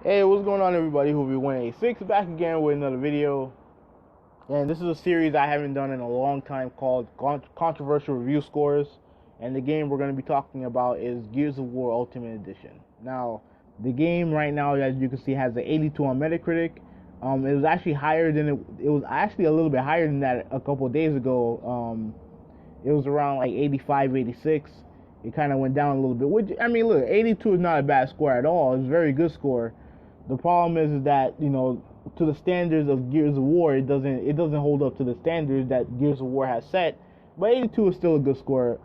Hey, what's going on, everybody? Who be 186 back again with another video, and this is a series I haven't done in a long time called Controversial Review Scores. And the game we're going to be talking about is Gears of War Ultimate Edition. Now, the game right now, as you can see, has an 82 on Metacritic. It was actually higher than it was actually a little bit higher than that a couple of days ago. It was around like 85, 86. It kind of went down a little bit. Which, I mean, look, 82 is not a bad score at all. It's a very good score. The problem is that, to the standards of Gears of War, it doesn't hold up to the standards that Gears of War has set. But 82 is still a good score.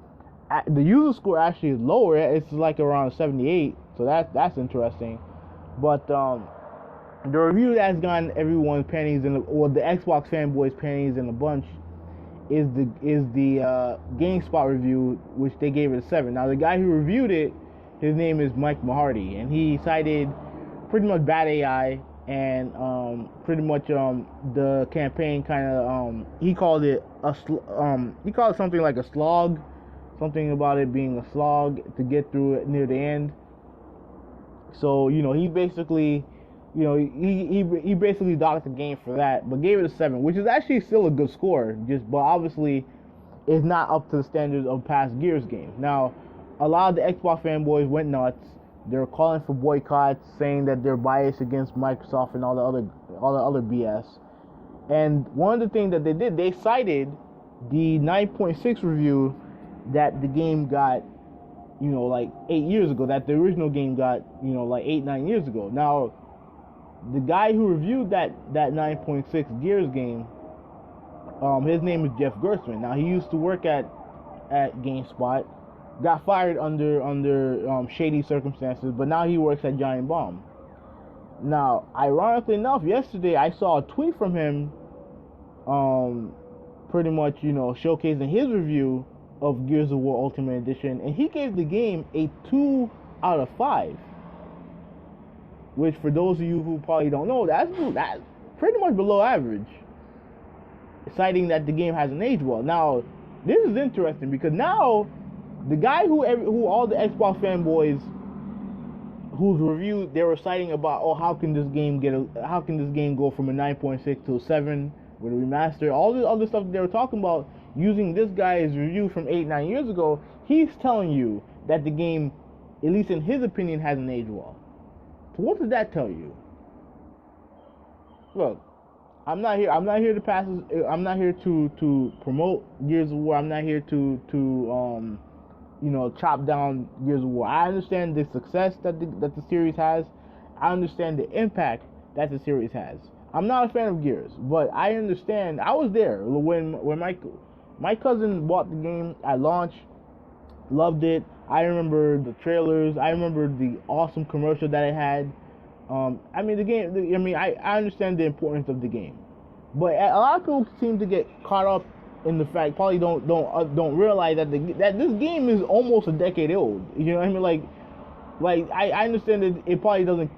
The user score actually is lower. It's like around 78, so that's interesting. But the review that's gotten everyone's panties in the Xbox fanboys' panties in a bunch is the GameSpot review, which they gave it a 7. Now the guy who reviewed it, his name is Mahardy, and he cited pretty much bad AI and pretty much the campaign kind of he called it something like a slog, something about it being a slog to get through it near the end. So he basically he basically docked the game for that, but gave it a 7, which is actually still a good score. But obviously it's not up to the standards of past Gears games. Now, a lot of the Xbox fanboys went nuts. They're calling for boycotts, saying that they're biased against Microsoft and all the other BS. And one of the things that they did, they cited the 9.6 review that the game got, like 8 years ago. That the original game got, like 8-9 years ago. Now, the guy who reviewed that 9.6 Gears game, his name is Gerstmamm. Now, he used to work at GameSpot. Got fired under shady circumstances, but now he works at GiantBomb. Now, ironically enough, yesterday I saw a tweet from him, pretty much showcasing his review of Gears of War Ultimate Edition, and he gave the game a 2 out of 5. Which, for those of you who probably don't know, that's pretty much below average. Citing that the game hasn't aged well. Now, this is interesting because now the guy who all the Xbox fanboys whose review they were citing about, how can this game go from a 9.6 to a 7 with a remaster, all this other stuff that they were talking about using this guy's review from 8-9 years ago, he's telling you that the game, at least in his opinion, hasn't aged well. So what does that tell you? Look, I'm not here to pass. I'm not here to promote Gears of War. I'm not here to chop down Gears of War. I understand the success that the series has. I understand the impact that the series has. I'm not a fan of Gears, but I understand. I was there when my cousin bought the game at launch, loved it. I remember the trailers. I remember the awesome commercial that it had. I mean the game. I understand the importance of the game, but a lot of people seem to get caught up in the fact, probably don't realize that that this game is almost a decade old. You know what I mean? Like I understand that it probably doesn't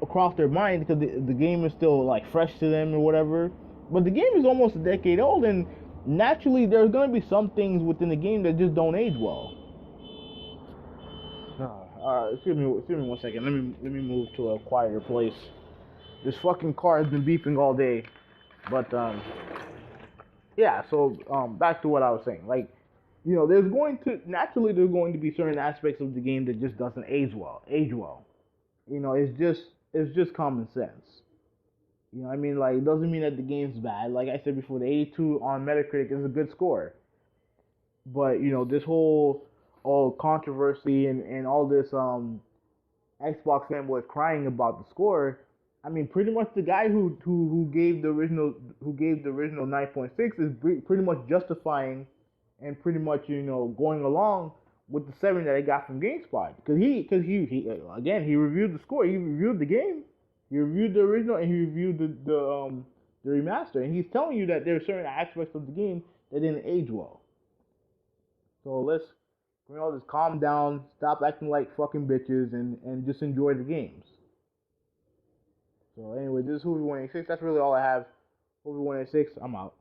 cross their mind because the game is still like fresh to them or whatever. But the game is almost a decade old, and naturally there's gonna be some things within the game that just don't age well. Excuse me 1 second. Let me move to a quieter place. This fucking car has been beeping all day, but yeah. So back to what I was saying. Like, there's going to be certain aspects of the game that just doesn't age well. It's just common sense. I mean, like, it doesn't mean that the game's bad. Like I said before, the 82 on Metacritic is a good score. But this whole controversy and all this Xbox fanboys crying about the score. I mean, pretty much the guy who gave the original 9.6 is pretty much justifying and pretty much going along with the 7 that I got from GameSpot, because he reviewed the score, he reviewed the game, he reviewed the original, and he reviewed the remaster, and he's telling you that there are certain aspects of the game that didn't age well. So let's just calm down, stop acting like fucking bitches, and just enjoy the games. So anyway, this is Hoovy 186. That's really all I have. Hoovy 186. I'm out.